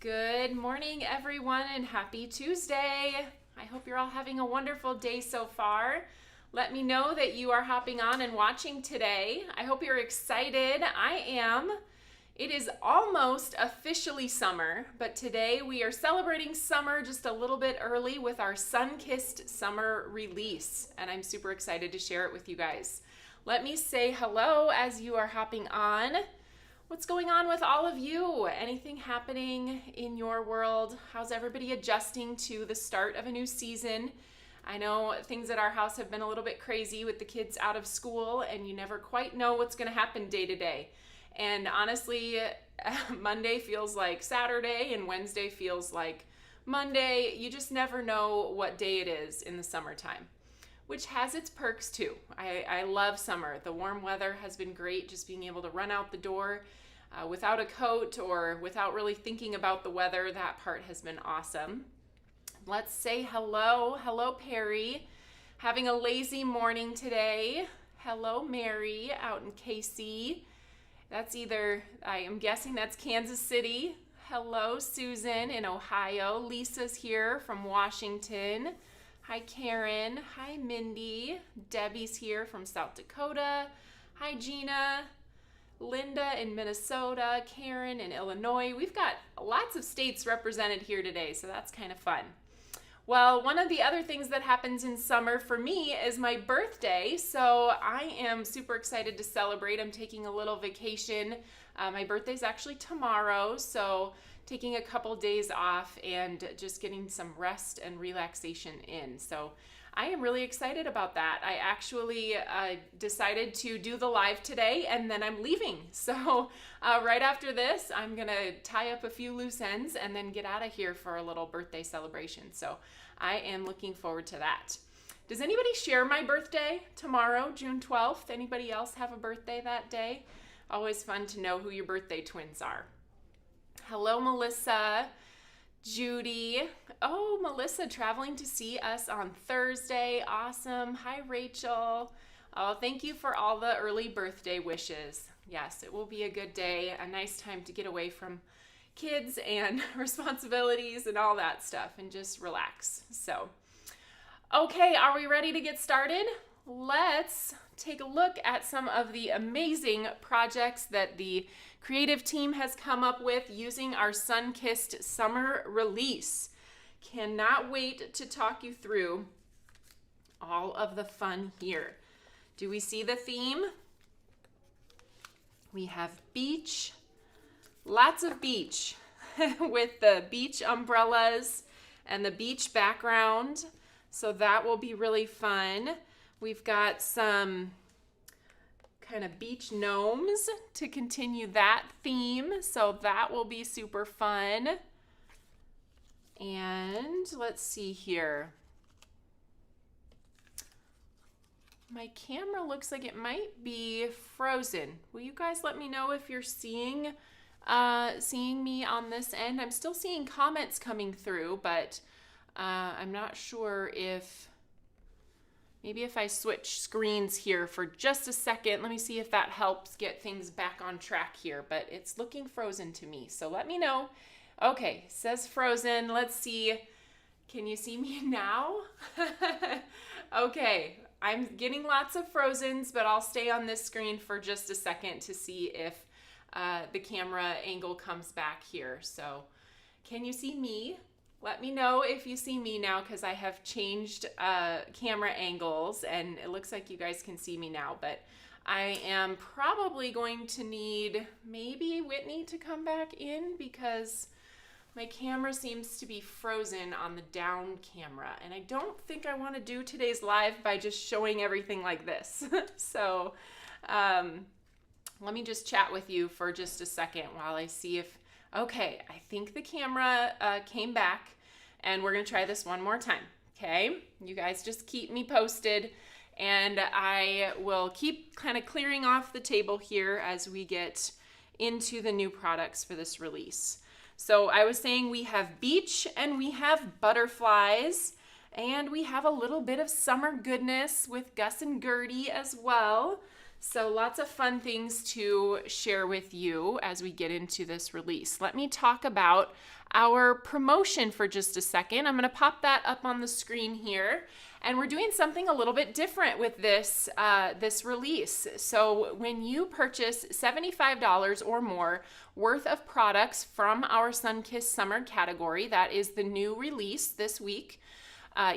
Good morning, everyone, and happy Tuesday. I hope you're all having a wonderful day so far. Let me know that you are hopping on and watching today. I hope you're excited. I am. It is almost officially summer, but today we are celebrating summer just a little bit early with our sun-kissed summer release, and I'm super excited to share it with you guys. Let me say hello as you are hopping on. What's going on with all of you? Anything happening in your world? How's everybody adjusting to the start of a new season? I know things at our house have been a little bit crazy with the kids out of school, and you never quite know what's going to happen day to day. And honestly, Monday feels like Saturday and Wednesday feels like Monday. You just never know what day it is in the summertime, which has its perks too. I love summer. The warm weather has been great, just being able to run out the door without a coat or without really thinking about the weather. That part has been awesome. Let's say hello. Hello, Perry. Having a lazy morning today. Hello, Mary out in KC. That's either, I am guessing that's Kansas City. Hello, Susan in Ohio. Lisa's here from Washington. Hi, Karen. Hi, Mindy. Debbie's here from South Dakota. Hi, Gina. Linda in Minnesota. Karen in Illinois. We've got lots of states represented here today, so that's kind of fun. Well, one of the other things that happens in summer for me is my birthday, so I am super excited to celebrate. I'm taking a little vacation. My birthday's actually tomorrow, so taking a couple days off and just getting some rest and relaxation in. So I am really excited about that. I actually decided to do the live today, and then I'm leaving. So right after this, I'm gonna tie up a few loose ends and then get out of here for a little birthday celebration. So I am looking forward to that. Does anybody share my birthday tomorrow, June 12th? Anybody else have a birthday that day? Always fun to know who your birthday twins are. Hello, Melissa. Judy. Oh, Melissa traveling to see us on Thursday. Awesome. Hi, Rachel. Oh, thank you for all the early birthday wishes. Yes, it will be a good day, a nice time to get away from kids and responsibilities and all that stuff and just relax. So, okay, are we ready to get started? Let's take a look at some of the amazing projects that the creative team has come up with using our sun-kissed summer release. Cannot wait to talk you through all of the fun here. Do we see the theme? We have beach, lots of beach with the beach umbrellas and the beach background. So that will be really fun. We've got some kind of beach gnomes to continue that theme, so that will be super fun. And let's see here. My camera looks like it might be frozen. Will you guys let me know if you're seeing me on this end? I'm still seeing comments coming through, but I'm not sure if maybe if I switch screens here for just a second. Let me see if that helps get things back on track here, but it's looking frozen to me, so let me know. Okay, says frozen. Let's see. Can you see me now? Okay, I'm getting lots of frozens, but I'll stay on this screen for just a second to see if the camera angle comes back here. So can you see me? Let me know if you see me now, because I have changed camera angles and it looks like you guys can see me now, but I am probably going to need maybe Whitney to come back in because my camera seems to be frozen on the down camera, and I don't think I want to do today's live by just showing everything like this. So let me just chat with you for just a second while I see if, okay, I think the camera came back, and we're going to try this one more time, okay? You guys just keep me posted, and I will keep kind of clearing off the table here as we get into the new products for this release. So I was saying we have beach and we have butterflies, and we have a little bit of summer goodness with Gus and Gertie as well. So lots of fun things to share with you as we get into this release. Let me talk about our promotion for just a second. I'm going to pop that up on the screen here. And we're doing something a little bit different with this, this release. So when you purchase $75 or more worth of products from our Sunkissed Summer category, that is the new release this week,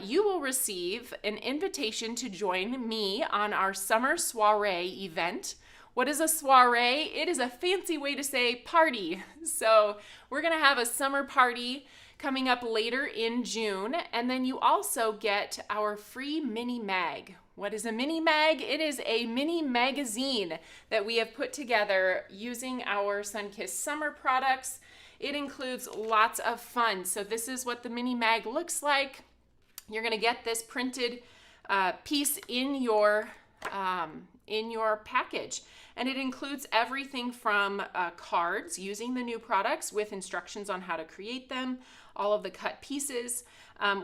you will receive an invitation to join me on our summer soiree event. What is a soiree? It is a fancy way to say party. So we're going to have a summer party coming up later in June, and then you also get our free mini mag. What is a mini mag? It is a mini magazine that we have put together using our Sunkissed Summer products. It includes lots of fun. So this is what the mini mag looks like. You're going to get this printed piece in your package, and it includes everything from cards using the new products with instructions on how to create them, all of the cut pieces.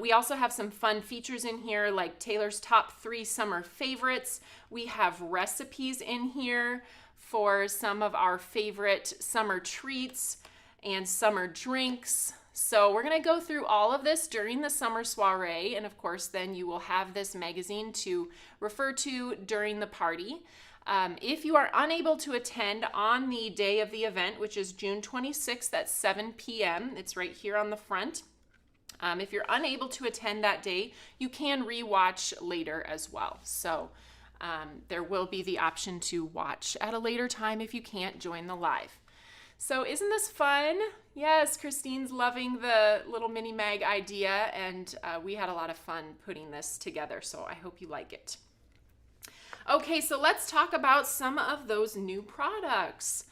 We also have some fun features in here like Taylor's top 3 summer favorites. We have recipes in here for some of our favorite summer treats and summer drinks. So we're going to go through all of this during the summer soiree, and of course then you will have this magazine to refer to during the party. If you are unable to attend on the day of the event, which is June 26th at 7 p.m., it's right here on the front. If you're unable to attend that day, you can rewatch later as well. So there will be the option to watch at a later time if you can't join the live. So isn't this fun? Yes, Christine's loving the little mini mag idea, and we had a lot of fun putting this together, so I hope you like it. Okay, so let's talk about some of those new products.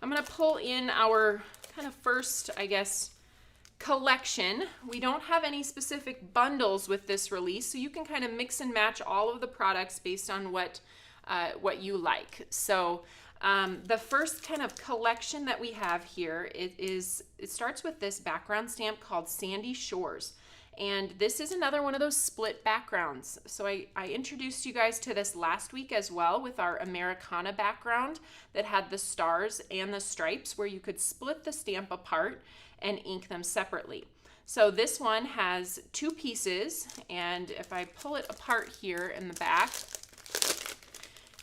I'm going to pull in our kind of first, I guess, collection. We don't have any specific bundles with this release, so you can kind of mix and match all of the products based on what you like. So the first kind of collection that we have here, it starts with this background stamp called Sandy Shores. And this is another one of those split backgrounds. So I introduced you guys to this last week as well with our Americana background that had the stars and the stripes where you could split the stamp apart and ink them separately. So this one has 2 pieces, and if I pull it apart here in the back,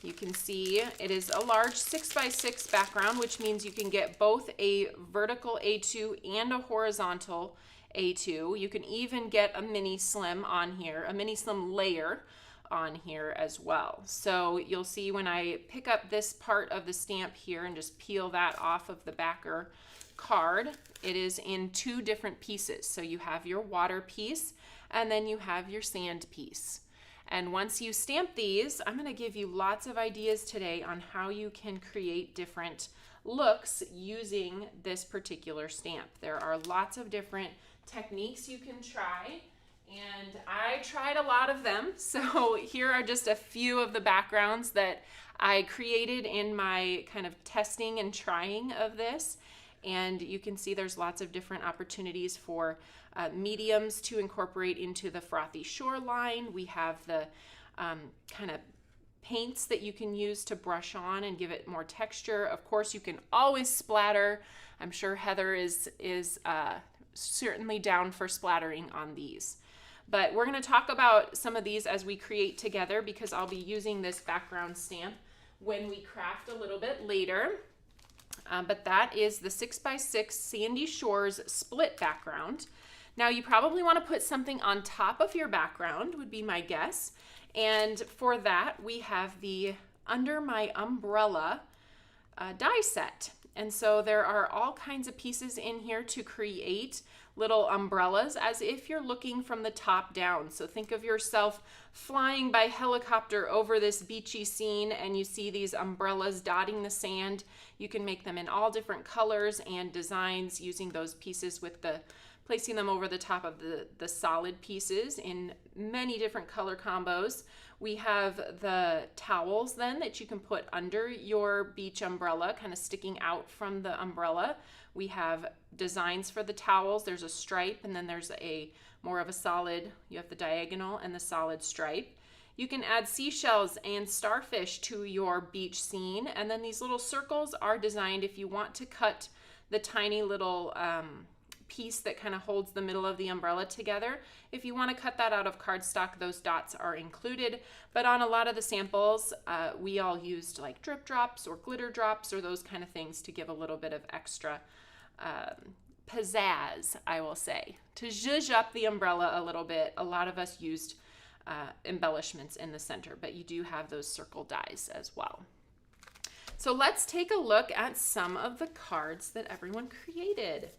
you can see it is a large 6x6 background, which means you can get both a vertical A2 and a horizontal A2. You can even get a mini slim on here, a mini slim layer on here as well. So you'll see when I pick up this part of the stamp here and just peel that off of the backer card, it is in 2 different pieces. So you have your water piece and then you have your sand piece. And once you stamp these, I'm going to give you lots of ideas today on how you can create different looks using this particular stamp. There are lots of different techniques you can try, and I tried a lot of them. So here are just a few of the backgrounds that I created in my kind of testing and trying of this. And you can see there's lots of different opportunities for mediums to incorporate into the frothy shoreline. We have the kind of paints that you can use to brush on and give it more texture. Of course, you can always splatter. I'm sure Heather is certainly down for splattering on these. But we're going to talk about some of these as we create together because I'll be using this background stamp when we craft a little bit later. But that is the 6x6 Sandy Shores split background. Now you probably want to put something on top of your background would be my guess. And for that we have the Under My Umbrella die set. And so there are all kinds of pieces in here to create little umbrellas as if you're looking from the top down. So think of yourself flying by helicopter over this beachy scene and you see these umbrellas dotting the sand. You can make them in all different colors and designs using those pieces with placing them over the top of the solid pieces in many different color combos. We have the towels then that you can put under your beach umbrella, kind of sticking out from the umbrella. We have designs for the towels. There's a stripe and then there's more of a solid, you have the diagonal and the solid stripe. You can add seashells and starfish to your beach scene. And then these little circles are designed if you want to cut the tiny little piece that kind of holds the middle of the umbrella together. If you want to cut that out of cardstock, those dots are included. But on a lot of the samples, we all used like drip drops or glitter drops or those kind of things to give a little bit of extra pizzazz, I will say. To zhuzh up the umbrella a little bit, a lot of us used embellishments in the center, but you do have those circle dies as well. So let's take a look at some of the cards that everyone created.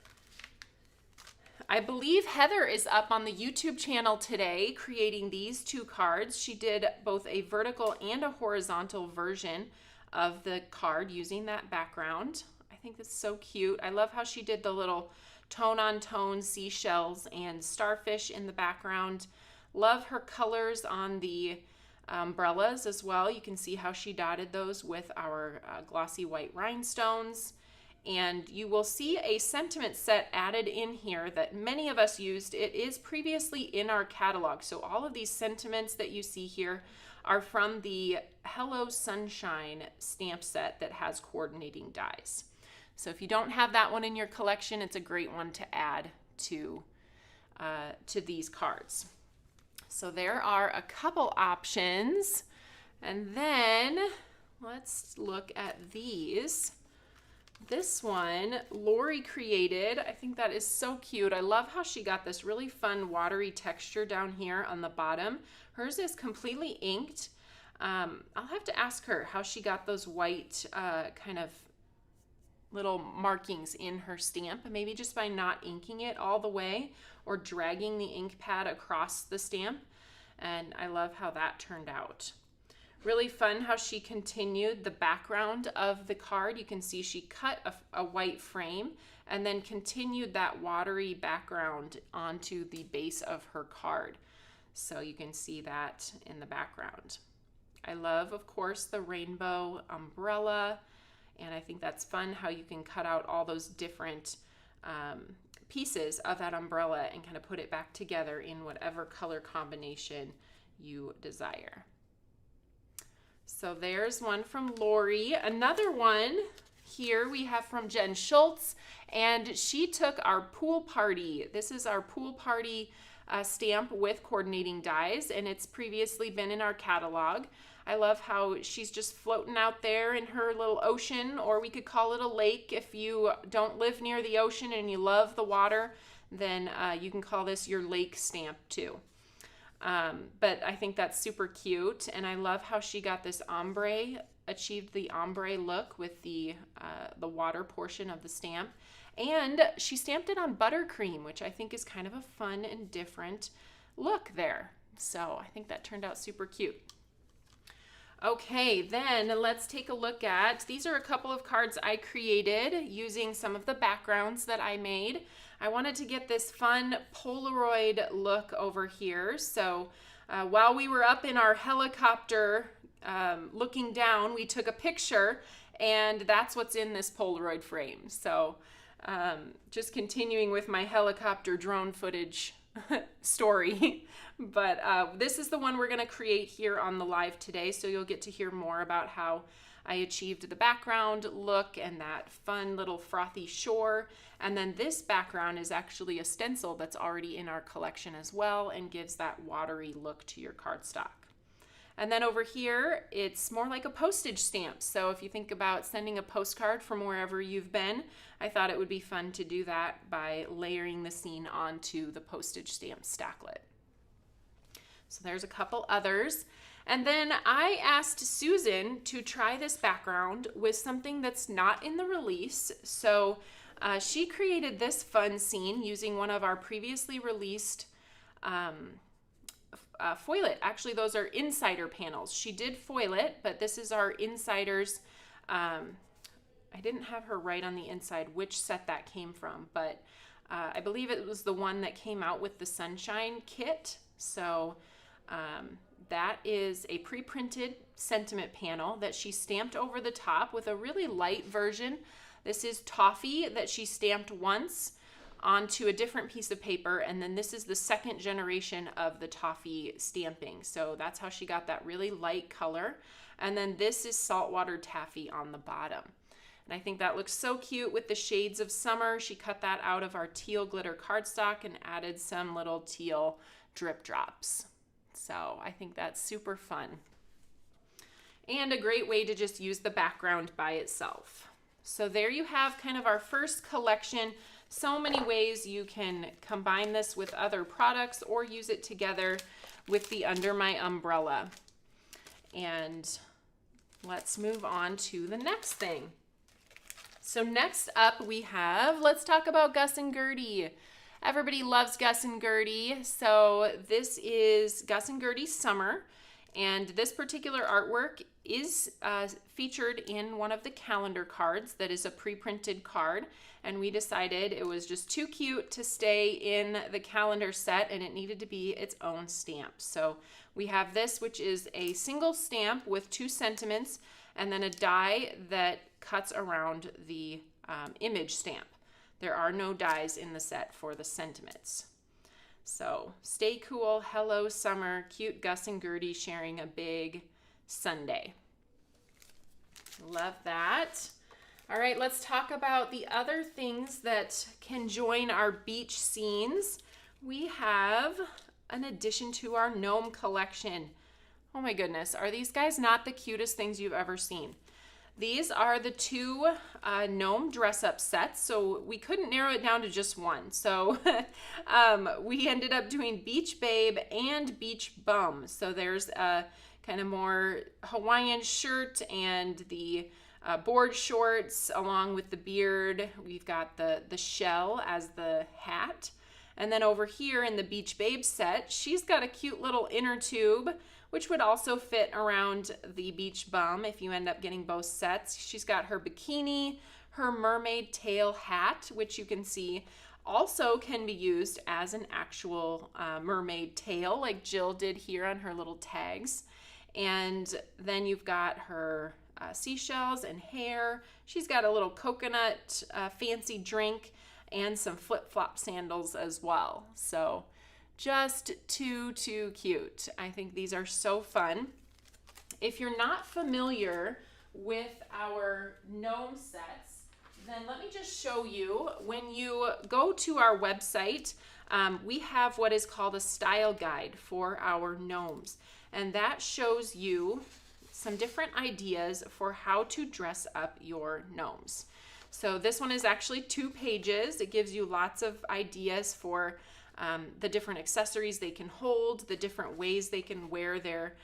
I believe Heather is up on the YouTube channel today creating these 2 cards. She did both a vertical and a horizontal version of the card using that background. I think that's so cute. I love how she did the little tone-on-tone seashells and starfish in the background. Love her colors on the umbrellas as well. You can see how she dotted those with our glossy white rhinestones. And you will see a sentiment set added in here that many of us used. It is previously in our catalog. So all of these sentiments that you see here are from the Hello Sunshine stamp set that has coordinating dies. So if you don't have that one in your collection, it's a great one to add to these cards. So there are a couple options. And then let's look at these. This one, Lori created. I think that is so cute. I love how she got this really fun watery texture down here on the bottom. Hers is completely inked. I'll have to ask her how she got those white kind of little markings in her stamp, maybe just by not inking it all the way or dragging the ink pad across the stamp. And I love how that turned out. Really fun how she continued the background of the card. You can see she cut a white frame and then continued that watery background onto the base of her card. So you can see that in the background. I love, of course, the rainbow umbrella. And I think that's fun how you can cut out all those different pieces of that umbrella and kind of put it back together in whatever color combination you desire. So there's one from Lori. Another one here we have from Jen Schultz, and she took our pool party. This is our pool party stamp with coordinating dies, and it's previously been in our catalog. I love how she's just floating out there in her little ocean, or we could call it a lake. If you don't live near the ocean and you love the water, then you can call this your lake stamp too. But I think that's super cute, and I love how she got this ombre, achieved the ombre look with the water portion of the stamp, and she stamped it on buttercream, which I think is kind of a fun and different look there. So I think that turned out super cute. Okay, then let's take a look at, these are a couple of cards I created using some of the backgrounds that I made. I wanted to get this fun Polaroid look over here. So while we were up in our helicopter looking down, we took a picture, and that's what's in this Polaroid frame. So just continuing with my helicopter drone footage story. But this is the one we're going to create here on the live today, so you'll get to hear more about how I achieved the background look and that fun little frothy shore. And then this background is actually a stencil that's already in our collection as well and gives that watery look to your cardstock. And then over here, it's more like a postage stamp. So if you think about sending a postcard from wherever you've been, I thought it would be fun to do that by layering the scene onto the postage stamp stacklet. So there's a couple others. And then I asked Susan to try this background with something that's not in the release. So she created this fun scene using one of our previously released foil it. Actually, those are insider panels. She did foil it, but this is our insiders. I didn't have her write on the inside which set that came from, but I believe it was the one that came out with the Sunshine kit. So that is a pre-printed sentiment panel that she stamped over the top with a really light version. This is Toffee that she stamped once onto a different piece of paper, and then this is the second generation of the toffee stamping. So that's how she got that really light color. And then this is saltwater taffy on the bottom. And I think that looks so cute with the shades of summer. She cut that out of our teal glitter cardstock and added some little teal drip drops. So I think that's super fun. And a great way to just use the background by itself. So there you have kind of our first collection. So many ways you can combine this with other products or use it together with the Under My Umbrella. And let's move on to the next thing. So next up we have, let's talk about Gus and Gertie. Everybody loves Gus and Gertie. So this is Gus and Gertie Summer. And this particular artwork is featured in one of the calendar cards that is a pre-printed card. And we decided it was just too cute to stay in the calendar set and it needed to be its own stamp. So we have this, which is a single stamp with 2 sentiments and then a die that cuts around the image stamp. There are no dies in the set for the sentiments. So stay cool, hello summer, cute Gus and Gertie sharing a big Sunday. Love that. All right, let's talk about the other things that can join our beach scenes. We have an addition to our gnome collection. Oh my goodness, are these guys not the cutest things you've ever seen? These are the 2 gnome dress-up sets, so we couldn't narrow it down to just one. So we ended up doing Beach Babe and Beach Bum. So there's a kind of more Hawaiian shirt and the board shorts along with the beard. We've got the shell as the hat. And then over here in the Beach Babe set, she's got a cute little inner tube, which would also fit around the Beach Bum if you end up getting both sets. She's got her bikini, her mermaid tail hat, which you can see also can be used as an actual mermaid tail like Jill did here on her little tags. And then you've got her seashells and hair. She's got a little coconut fancy drink and some flip-flop sandals as well. So just too cute. I think these are so fun. If you're not familiar with our gnome sets, then let me just show you. When you go to our website, we have what is called a style guide for our gnomes. And that shows you some different ideas for how to dress up your gnomes. So this one is actually 2 pages. It gives you lots of ideas for the different accessories they can hold, the different ways they can wear their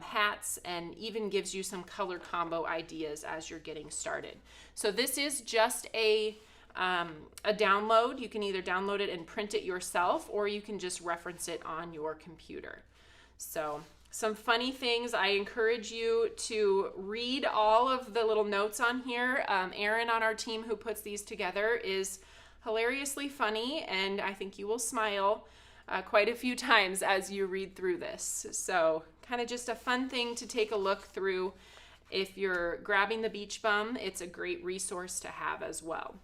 hats, and even gives you some color combo ideas as you're getting started. So this is just a download. You can either download it and print it yourself, or you can just reference it on your computer. So some funny things. I encourage you to read all of the little notes on here. Erin on our team who puts these together is hilariously funny, and I think you will smile quite a few times as you read through this. So kind of just a fun thing to take a look through. If you're grabbing the Beach Bum, it's a great resource to have as well.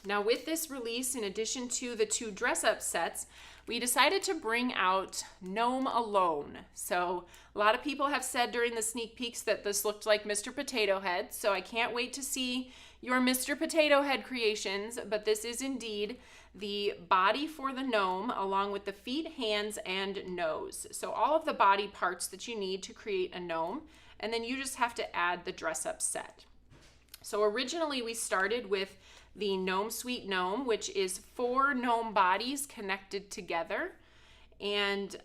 Now with this release, in addition to the 2 dress-up sets, we decided to bring out Gnome Alone. So a lot of people have said during the sneak peeks that this looked like Mr. Potato Head, so I can't wait to see your Mr. Potato Head creations, but this is indeed the body for the gnome along with the feet, hands, and nose. So all of the body parts that you need to create a gnome, and then you just have to add the dress-up set. So originally we started with the Gnome Sweet Gnome, which is 4 gnome bodies connected together. And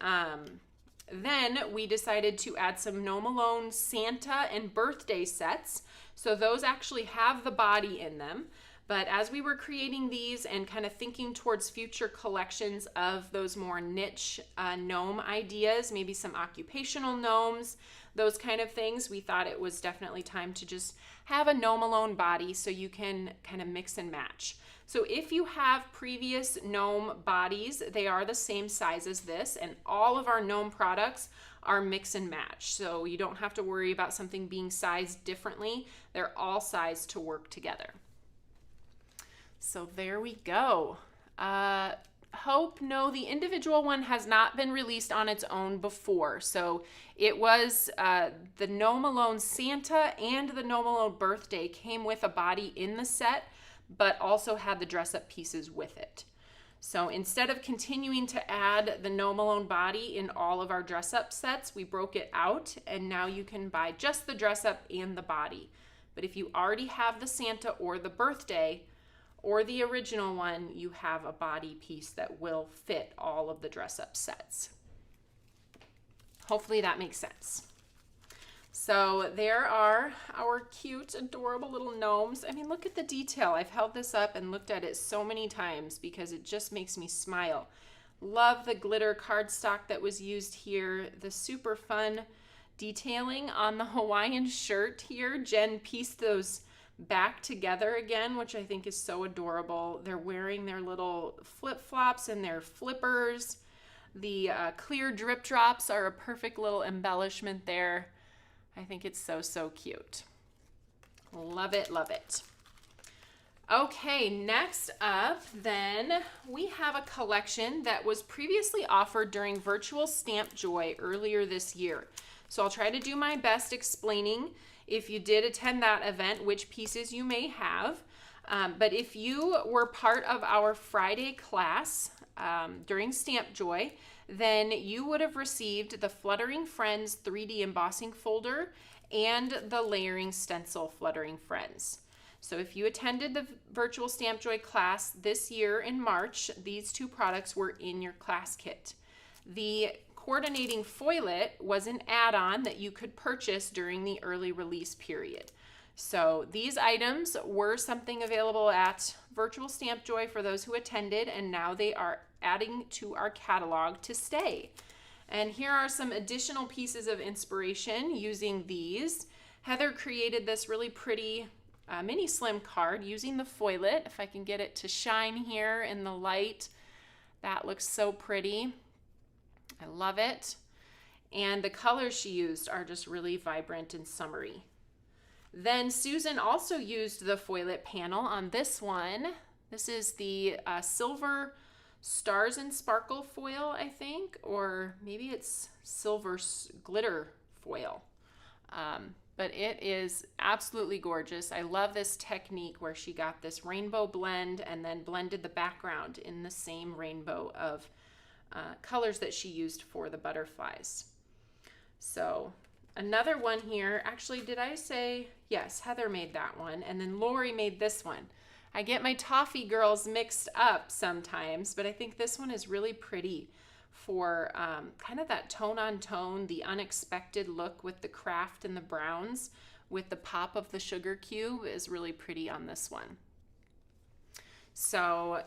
then we decided to add some Gnome Alone Santa and birthday sets. So those actually have the body in them. But as we were creating these and kind of thinking towards future collections of those more niche gnome ideas, maybe some occupational gnomes, those kind of things, we thought it was definitely time to just have a Gnome Alone body so you can kind of mix and match. So if you have previous gnome bodies, they are the same size as this, and all of our gnome products are mix and match. So you don't have to worry about something being sized differently. They're all sized to work together. So there we go. Hope, no, the individual one has not been released on its own before. So it was the Gnome Alone Santa and the Gnome Alone Birthday came with a body in the set, but also had the dress-up pieces with it. So instead of continuing to add the Gnome Alone body in all of our dress-up sets, we broke it out, and now you can buy just the dress-up and the body. But if you already have the Santa or the Birthday, or the original one, you have a body piece that will fit all of the dress-up sets. Hopefully that makes sense. So there are our cute, adorable little gnomes. I mean, look at the detail. I've held this up and looked at it so many times because it just makes me smile. Love the glitter cardstock that was used here. The super fun detailing on the Hawaiian shirt here. Jen pieced those back together again, which I think is so adorable. They're wearing their little flip-flops and their flippers. The clear drip drops are a perfect little embellishment there. I think it's so, so cute. Love it, love it. Okay, next up then we have a collection that was previously offered during Virtual Stamp Joy earlier this year. So I'll try to do my best explaining, if you did attend that event, which pieces you may have. But if you were part of our Friday class during Stamp Joy, then you would have received the Fluttering Friends 3D embossing folder and the layering stencil Fluttering Friends. So if you attended the Virtual Stamp Joy class this year in March, these two products were in your class kit. The coordinating foilet was an add-on that you could purchase during the early release period. So these items were something available at Virtual Stamp Joy for those who attended, and now they are adding to our catalog to stay. And here are some additional pieces of inspiration using these. Heather created this really pretty mini slim card using the foilet. If I can get it to shine here in the light, that looks so pretty. I love it. And the colors she used are just really vibrant and summery. Then Susan also used the foilet panel on this one. This is the silver stars and sparkle foil, I think, or maybe it's silver glitter foil. But it is absolutely gorgeous. I love this technique where she got this rainbow blend and then blended the background in the same rainbow of colors that she used for the butterflies. So another one here, actually, did I say, yes, Heather made that one, and then Lori made this one. I get my toffee girls mixed up sometimes, but I think this one is really pretty for kind of that tone-on-tone, the unexpected look with the craft and the browns with the pop of the sugar cube is really pretty on this one. So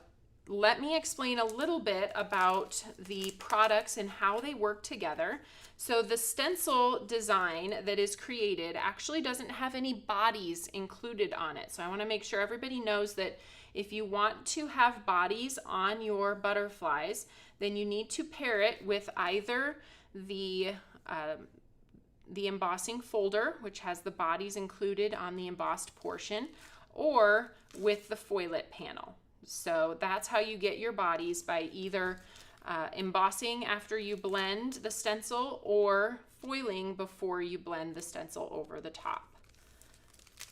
let me explain a little bit about the products and how they work together. So the stencil design that is created actually doesn't have any bodies included on it. So I want to make sure everybody knows that if you want to have bodies on your butterflies, then you need to pair it with either the embossing folder, which has the bodies included on the embossed portion, or with the foilet panel. So that's how you get your bodies, by either embossing after you blend the stencil or foiling before you blend the stencil over the top.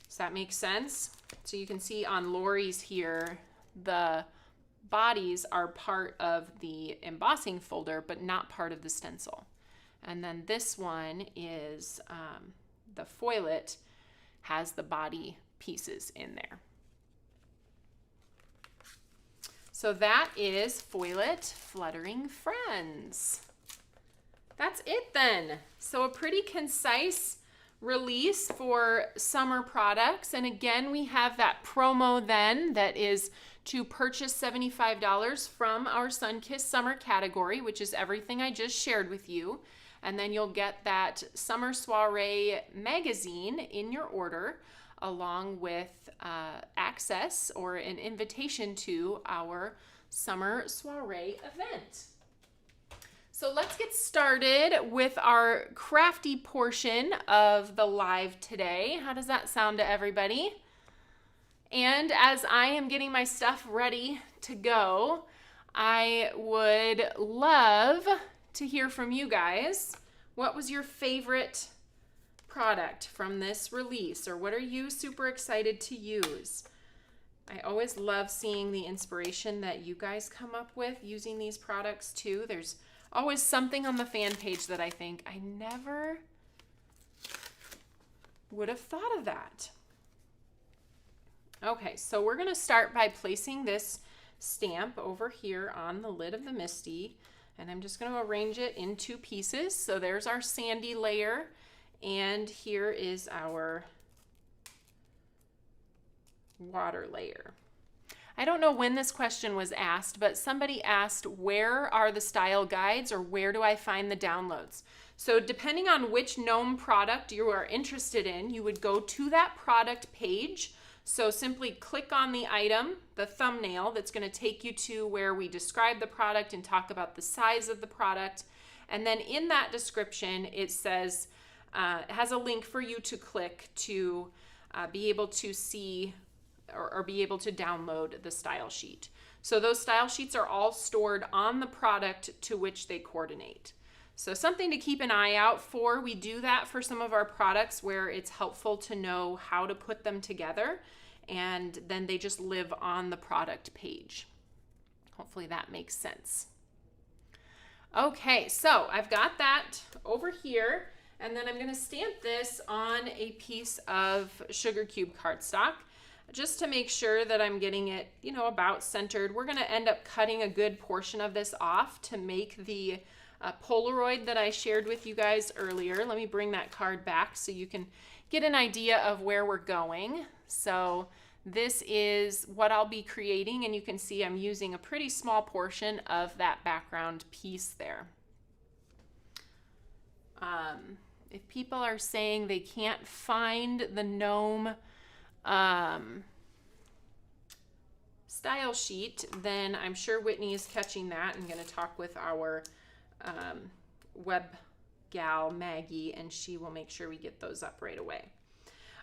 Does that make sense? So you can see on Lori's here, the bodies are part of the embossing folder, but not part of the stencil. And then this one is the foilet has the body pieces in there. So that is Foilet Fluttering Friends. That's it then. So a pretty concise release for summer products. And again, we have that promo then that is to purchase $75 from our Sunkissed Summer category, which is everything I just shared with you. And then you'll get that Summer Soiree magazine in your order, along with access or an invitation to our Summer Soiree event. So let's get started with our crafty portion of the live today. How does that sound to everybody? And as I am getting my stuff ready to go, I would love to hear from you guys. What was your favorite product from this release, or what are you super excited to use? I always love seeing the inspiration that you guys come up with using these products too. There's always something on the fan page that I think I never would have thought of that. Okay, so we're going to start by placing this stamp over here on the lid of the Misty, and I'm just going to arrange it in 2 pieces. So there's our sandy layer, and here is our water layer. I don't know when this question was asked, but somebody asked, where are the style guides, or where do I find the downloads? So depending on which gnome product you are interested in, you would go to that product page. So simply click on the item, the thumbnail, that's going to take you to where we describe the product and talk about the size of the product. And then in that description, it says, it has a link for you to click to be able to see or be able to download the style sheet. So those style sheets are all stored on the product to which they coordinate. So something to keep an eye out for. We do that for some of our products where it's helpful to know how to put them together, and then they just live on the product page. Hopefully that makes sense. Okay, so I've got that over here, and then I'm going to stamp this on a piece of sugar cube cardstock, just to make sure that I'm getting it, you know, about centered. We're going to end up cutting a good portion of this off to make the Polaroid that I shared with you guys earlier. Let me bring that card back so you can get an idea of where we're going. So this is what I'll be creating, and you can see I'm using a pretty small portion of that background piece there. If people are saying they can't find the gnome style sheet, then I'm sure Whitney is catching that and going to talk with our web gal Maggie, and she will make sure we get those up right away.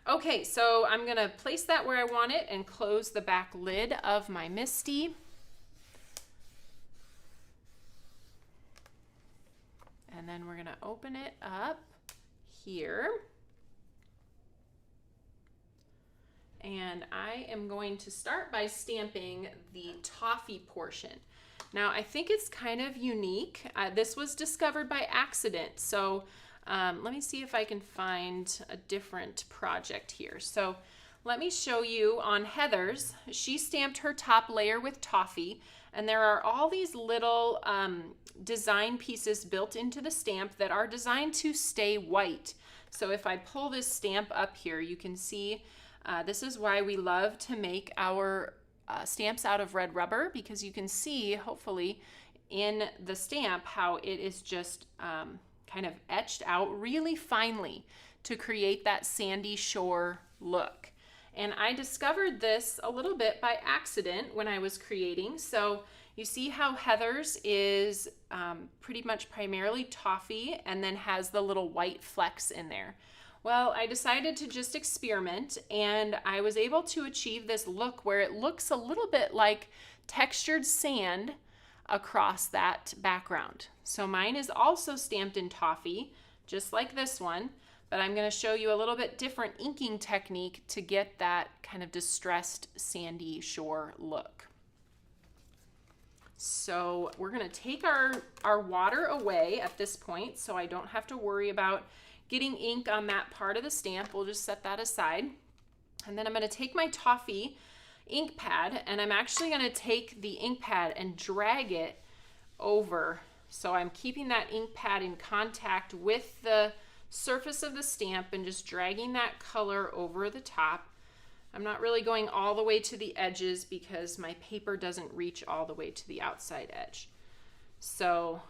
Okay, so I'm going to place that where I want it and close the back lid of my Misty. And then we're going to open it up here. And I am going to start by stamping the toffee portion. Now, I think it's kind of unique. This was discovered by accident. So let me see if I can find a different project here. So let me show you on Heather's. She stamped her top layer with toffee, and there are all these little design pieces built into the stamp that are designed to stay white. So if I pull this stamp up here, you can see this is why we love to make our stamps out of red rubber, because you can see, hopefully, in the stamp how it is just kind of etched out really finely to create that sandy shore look. And I discovered this a little bit by accident when I was creating. So you see how Heather's is pretty much primarily toffee and then has the little white flecks in there. Well, I decided to just experiment, and I was able to achieve this look where it looks a little bit like textured sand across that background. So mine is also stamped in toffee, just like this one, but I'm going to show you a little bit different inking technique to get that kind of distressed sandy shore look. So we're going to take our water away at this point, so I don't have to worry about getting ink on that part of the stamp. We'll just set that aside. And then I'm going to take my toffee ink pad, and I'm actually going to take the ink pad and drag it over. So I'm keeping that ink pad in contact with the surface of the stamp and just dragging that color over the top. I'm not really going all the way to the edges because my paper doesn't reach all the way to the outside edge. So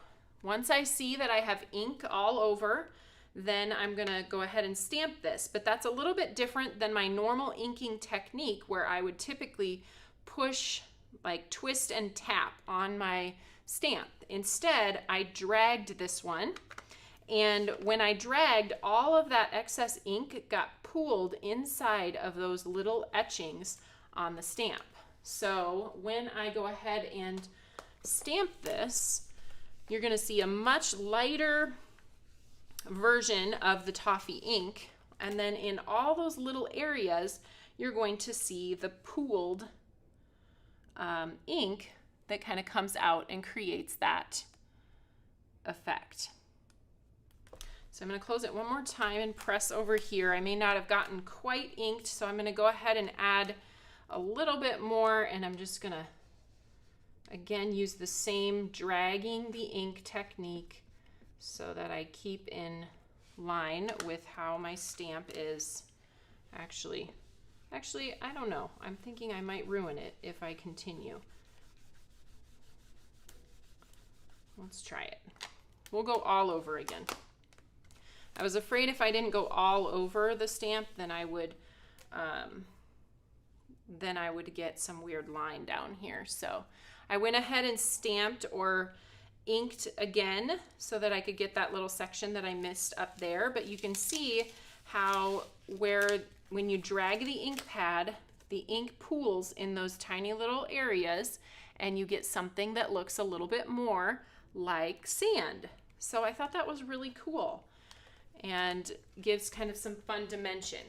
once I see that I have ink all over, then I'm gonna go ahead and stamp this. But that's a little bit different than my normal inking technique, where I would typically push, like twist and tap on my stamp. Instead, I dragged this one, and when I dragged, all of that excess ink got pooled inside of those little etchings on the stamp. So when I go ahead and stamp this, you're going to see a much lighter version of the toffee ink, and then in all those little areas you're going to see the pooled ink that kind of comes out and creates that effect. So I'm going to close it one more time and press over here. I may not have gotten quite inked, so I'm going to go ahead and add a little bit more, and I'm just going to again use the same dragging the ink technique so that I keep in line with how my stamp is. Actually, I don't know. I'm thinking I might ruin it if I continue. Let's try it. We'll go all over again. I was afraid if I didn't go all over the stamp, then I would get some weird line down here. So I went ahead and stamped or inked again so that I could get that little section that I missed up there. But you can see how when you drag the ink pad, the ink pools in those tiny little areas and you get something that looks a little bit more like sand. So I thought that was really cool and gives kind of some fun dimension.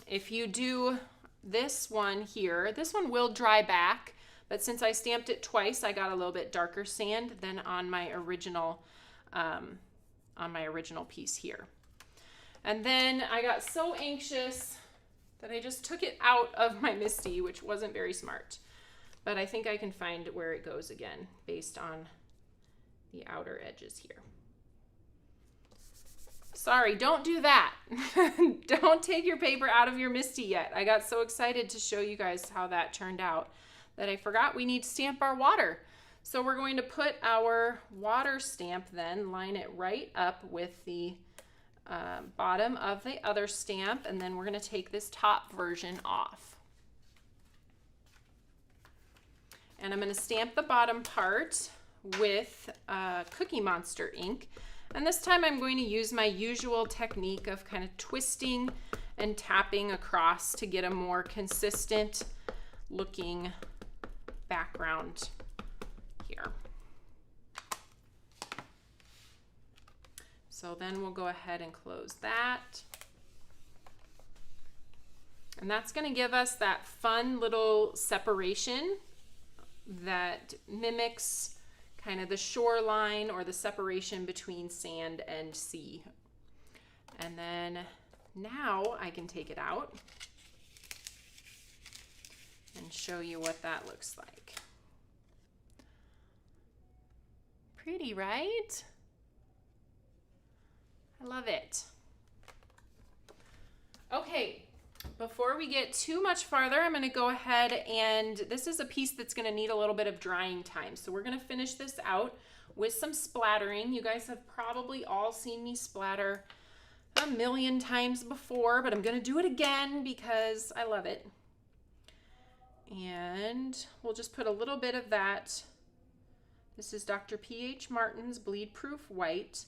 If you do this one here, this one will dry back, but since I stamped it twice, I got a little bit darker sand than on my original piece here. And then I got so anxious that I just took it out of my MISTI, which wasn't very smart. But I think I can find where it goes again based on the outer edges here. Sorry, don't do that. Don't take your paper out of your MISTI yet. I got so excited to show you guys how that turned out that I forgot we need to stamp our water. So we're going to put our water stamp then, line it right up with the bottom of the other stamp, and then we're going to take this top version off. And I'm going to stamp the bottom part with Cookie Monster ink. And this time I'm going to use my usual technique of kind of twisting and tapping across to get a more consistent looking background here. So then we'll go ahead and close that. And that's going to give us that fun little separation that mimics kind of the shoreline or the separation between sand and sea. And then now I can take it out and show you what that looks like. Pretty, right? I love it. Okay, before we get too much farther, I'm going to go ahead and this is a piece that's going to need a little bit of drying time. So we're going to finish this out with some splattering. You guys have probably all seen me splatter a million times before, but I'm going to do it again because I love it. And we'll just put a little bit of that. This is Dr. P.H. Martin's Bleed Proof White.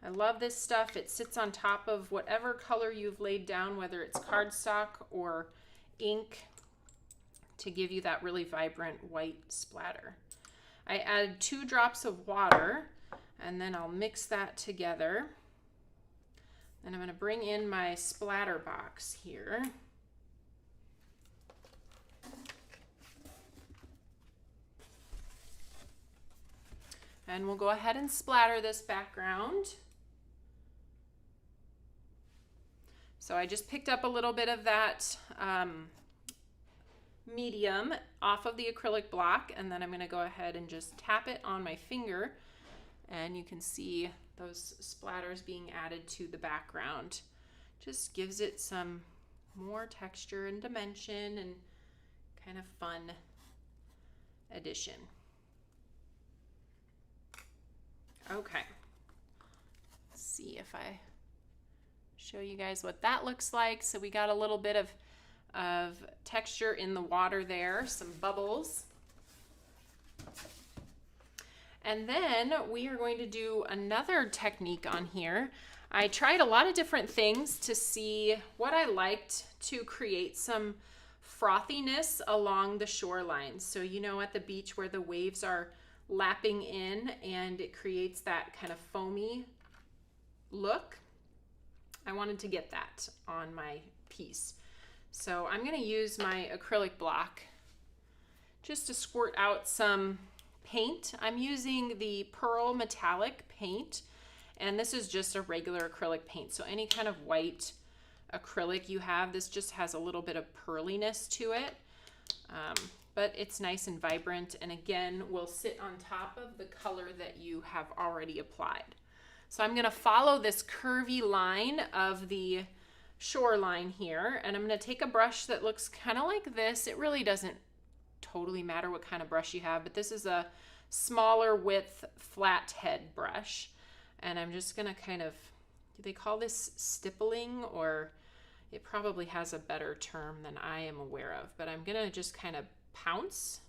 I love this stuff. It sits on top of whatever color you've laid down, whether it's cardstock or ink, to give you that really vibrant white splatter. I added 2 drops of water, and then I'll mix that together. Then I'm going to bring in my splatter box here. And we'll go ahead and splatter this background. So I just picked up a little bit of that medium off of the acrylic block, and then I'm going to go ahead and just tap it on my finger, and you can see those splatters being added to the background. Just gives it some more texture and dimension and kind of fun addition. Okay, let's see if I show you guys what that looks like. So we got a little bit of texture in the water there, some bubbles. And then we are going to do another technique on here. I tried a lot of different things to see what I liked to create some frothiness along the shoreline. So you know, at the beach where the waves are lapping in and it creates that kind of foamy look, I wanted to get that on my piece. So I'm going to use my acrylic block just to squirt out some paint. I'm using the Pearl Metallic paint, and this is just a regular acrylic paint. So any kind of white acrylic you have, this just has a little bit of pearliness to it, but it's nice and vibrant, and again will sit on top of the color that you have already applied. So I'm going to follow this curvy line of the shoreline here, and I'm going to take a brush that looks kind of like this. It really doesn't totally matter what kind of brush you have, but this is a smaller width flat head brush, and I'm just going to kind of, do they call this stippling, or it probably has a better term than I am aware of, but I'm going to just kind of pounce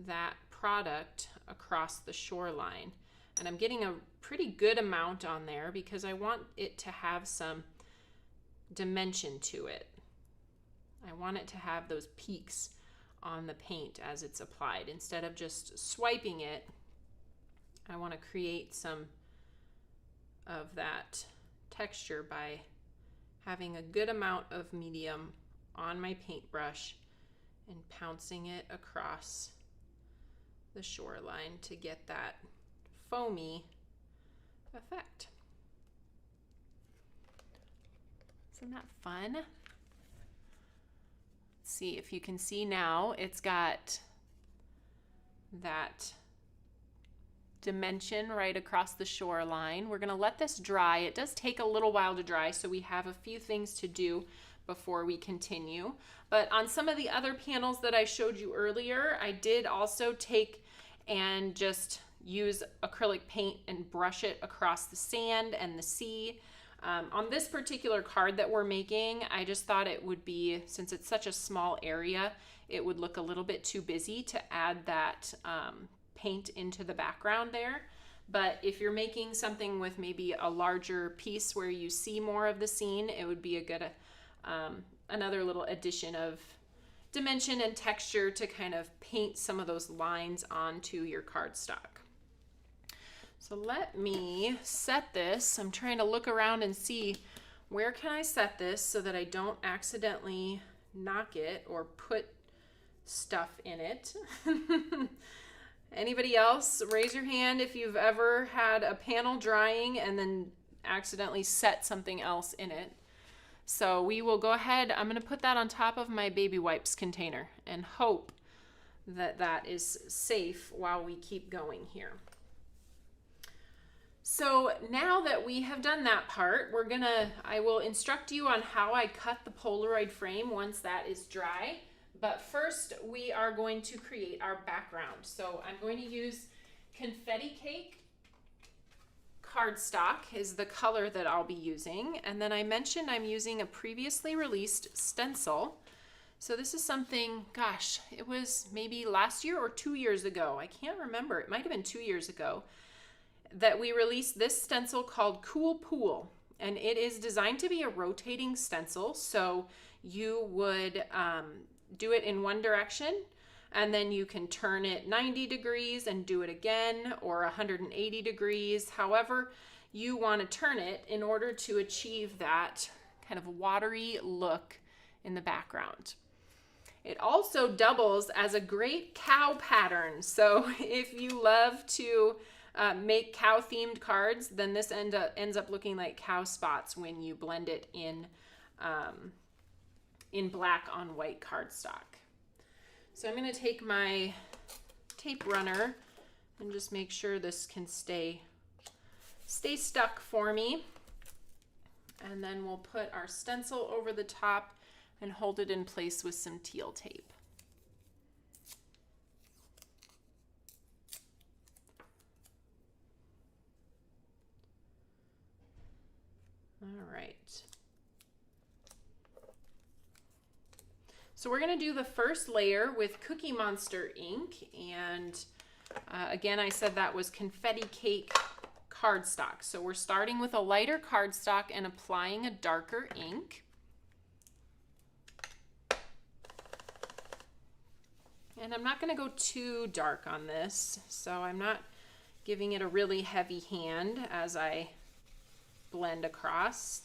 that product across the shoreline. And I'm getting a pretty good amount on there because I want it to have some dimension to it. I want it to have those peaks on the paint as it's applied. Instead of just swiping it, I want to create some of that texture by having a good amount of medium on my paintbrush and pouncing it across the shoreline to get that foamy effect. Isn't that fun? Let's see if you can see now, it's got that dimension right across the shoreline. We're going to let this dry. It does take a little while to dry, so we have a few things to do before we continue. But on some of the other panels that I showed you earlier, I did also take and just use acrylic paint and brush it across the sand and the sea. On this particular card that we're making, I just thought it would be, since it's such a small area, it would look a little bit too busy to add that paint into the background there. But if you're making something with maybe a larger piece where you see more of the scene, it would be a good another little addition of dimension and texture to kind of paint some of those lines onto your cardstock. So let me set this. I'm trying to look around and see where can I set this so that I don't accidentally knock it or put stuff in it. Anybody else? Raise your hand if you've ever had a panel drying and then accidentally set something else in it. So we will go ahead. I'm going to put that on top of my baby wipes container and hope that that is safe while we keep going here. So now that we have done that part, I will instruct you on how I cut the Polaroid frame once that is dry. But first, we are going to create our background. So I'm going to use Confetti Cake cardstock is the color that I'll be using. And then I mentioned I'm using a previously released stencil. So this is something, gosh, it was maybe last year or 2 years ago. I can't remember. It might have been 2 years ago that we released this stencil called Cool Pool. And it is designed to be a rotating stencil. So you would do it in one direction, and then you can turn it 90 degrees and do it again, or 180 degrees, however you want to turn it in order to achieve that kind of watery look in the background. It also doubles as a great cow pattern. So if you love to make cow themed cards, then this ends up looking like cow spots when you blend it in black on white cardstock. So I'm going to take my tape runner and just make sure this can stay stuck for me. And then we'll put our stencil over the top and hold it in place with some teal tape. All right. So we're going to do the first layer with Cookie Monster ink, and again, I said that was Confetti Cake cardstock. So we're starting with a lighter cardstock and applying a darker ink. And I'm not going to go too dark on this, so I'm not giving it a really heavy hand as I blend across.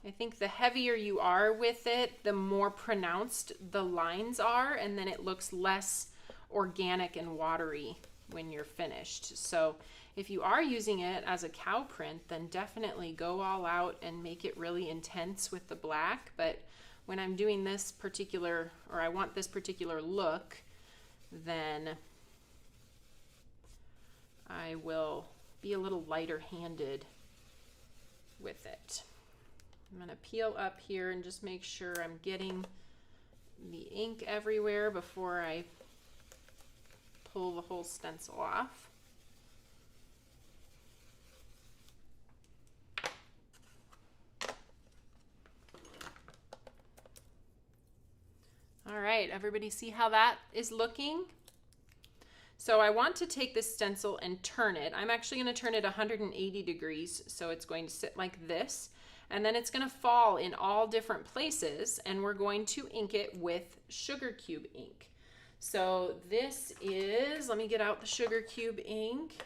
I think the heavier you are with it, the more pronounced the lines are, and then it looks less organic and watery when you're finished. So if you are using it as a cow print, then definitely go all out and make it really intense with the black. But when I'm doing this particular, or I want this particular look, then I will be a little lighter handed with it. I'm going to peel up here and just make sure I'm getting the ink everywhere before I pull the whole stencil off. All right, everybody see how that is looking? So I want to take this stencil and turn it. I'm actually going to turn it 180 degrees, so it's going to sit like this. And then it's going to fall in all different places, and we're going to ink it with sugar cube ink. So this is, let me get out the sugar cube ink.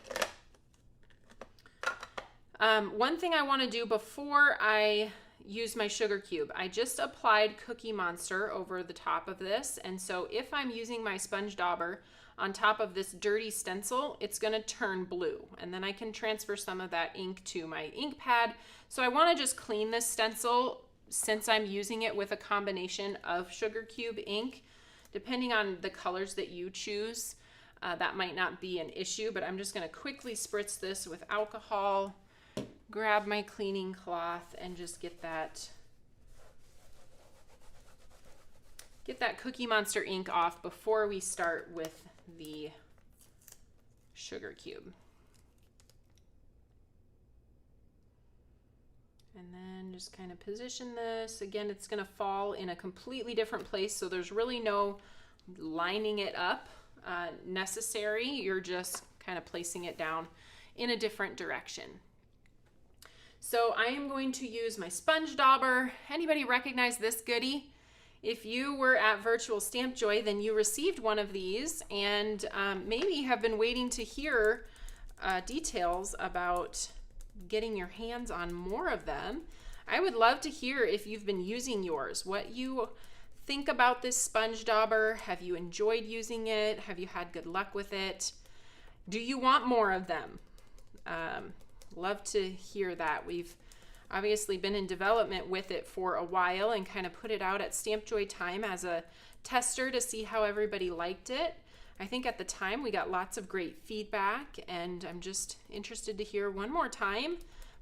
One thing I want to do before I use my sugar cube, I just applied Cookie Monster over the top of this, and so if I'm using my sponge dauber on top of this dirty stencil, it's going to turn blue, and then I can transfer some of that ink to my ink pad. So I want to just clean this stencil since I'm using it with a combination of sugar cube ink. Depending on the colors that you choose, that might not be an issue, but I'm just going to quickly spritz this with alcohol, grab my cleaning cloth, and just get that Cookie Monster ink off before we start with the sugar cube. And then just kind of position this. Again, it's going to fall in a completely different place, so there's really no lining it up necessary. You're just kind of placing it down in a different direction. So I am going to use my sponge dauber. Anybody recognize this goodie? If you were at Virtual Stamp Joy, then you received one of these, and maybe have been waiting to hear details about getting your hands on more of them. I would love to hear if you've been using yours, what you think about this sponge dauber. Have you enjoyed using it? Have you had good luck with it? Do you want more of them? Love to hear that. We've obviously been in development with it for a while and kind of put it out at Stamp Joy Time as a tester to see how everybody liked it. I think at the time we got lots of great feedback, and I'm just interested to hear one more time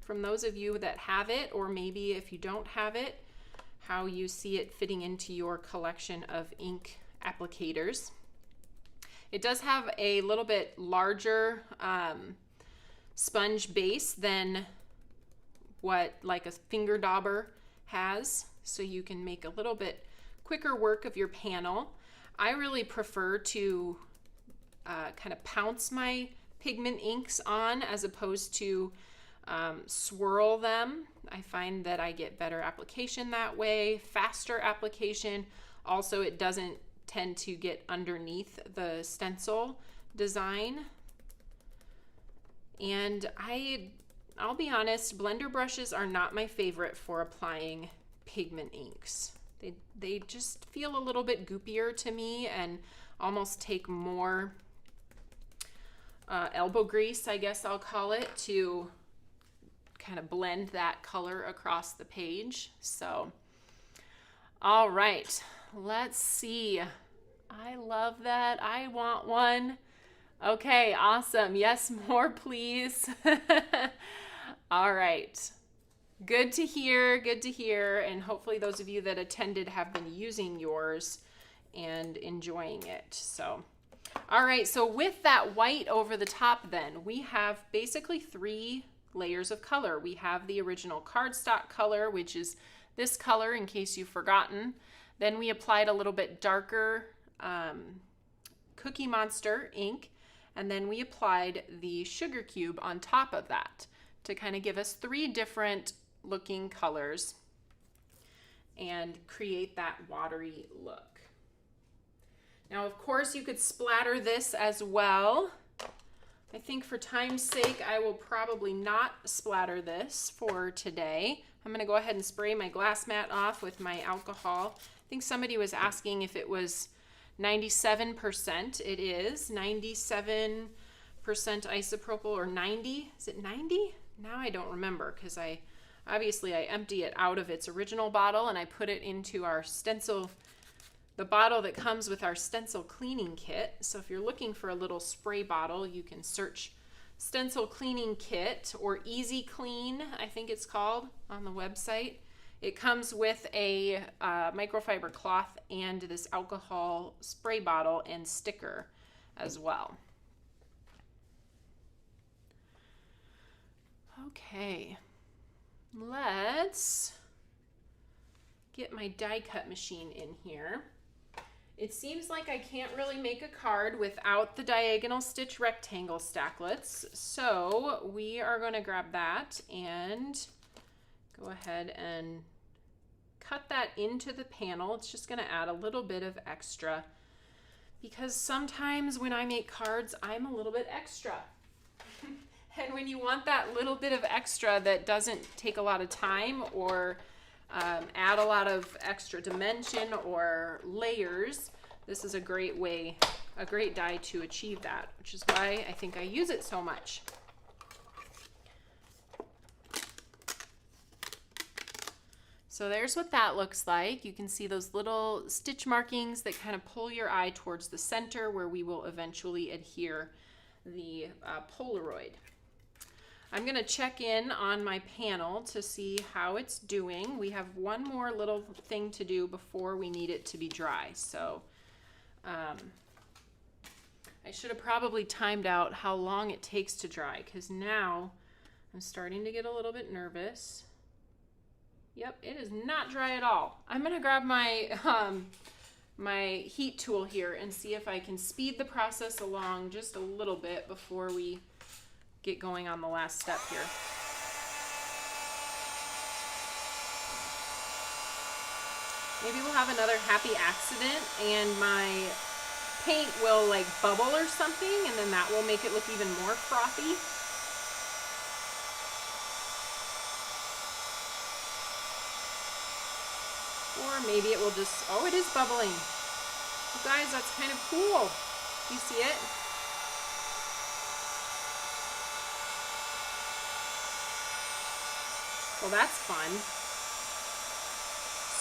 from those of you that have it, or maybe if you don't have it, how you see it fitting into your collection of ink applicators. It does have a little bit larger sponge base than what like a finger dauber has, so you can make a little bit quicker work of your panel. I really prefer to kind of pounce my pigment inks on as opposed to swirl them. I find that I get better application that way, faster application. Also, it doesn't tend to get underneath the stencil design. And I'll be honest, blender brushes are not my favorite for applying pigment inks. They just feel a little bit goopier to me and almost take more elbow grease, I guess I'll call it, to kind of blend that color across the page. So, all right, let's see. I love that. I want one. Okay, awesome. Yes, more please. All right. Good to hear, good to hear. And hopefully those of you that attended have been using yours and enjoying it. So, all right, so with that white over the top then, we have basically 3 layers of color. We have the original cardstock color, which is this color in case you've forgotten. Then we applied a little bit darker Cookie Monster ink, and then we applied the sugar cube on top of that to kind of give us 3 different looking colors and create that watery look. Now, of course, you could splatter this as well. I think for time's sake, I will probably not splatter this for today. I'm gonna go ahead and spray my glass mat off with my alcohol. I think somebody was asking if it was 97%. It is 97% isopropyl, or 90. Is it 90? Now I don't remember, because I empty it out of its original bottle and I put it into our stencil, the bottle that comes with our stencil cleaning kit. So if you're looking for a little spray bottle, you can search stencil cleaning kit, or Easy Clean, I think it's called, on the website. It comes with a microfiber cloth and this alcohol spray bottle and sticker as well. Okay, let's get my die cut machine in here. It seems like I can't really make a card without the diagonal stitch rectangle stacklets, so we are going to grab that and go ahead and cut that into the panel. It's just going to add a little bit of extra, because sometimes when I make cards, I'm a little bit extra. And when you want that little bit of extra that doesn't take a lot of time or add a lot of extra dimension or layers, this is a great way, a great die to achieve that, which is why I think I use it so much. So there's what that looks like. You can see those little stitch markings that kind of pull your eye towards the center, where we will eventually adhere the Polaroid. I'm going to check in on my panel to see how it's doing. We have one more little thing to do before we need it to be dry. So I should have probably timed out how long it takes to dry, because now I'm starting to get a little bit nervous. Yep, it is not dry at all. I'm going to grab my my heat tool here and see if I can speed the process along just a little bit before we get going on the last step here. Maybe we'll have another happy accident and my paint will like bubble or something, and then that will make it look even more frothy. Or maybe it will just, oh, it is bubbling. You guys, that's kind of cool. You see it? Well, that's fun.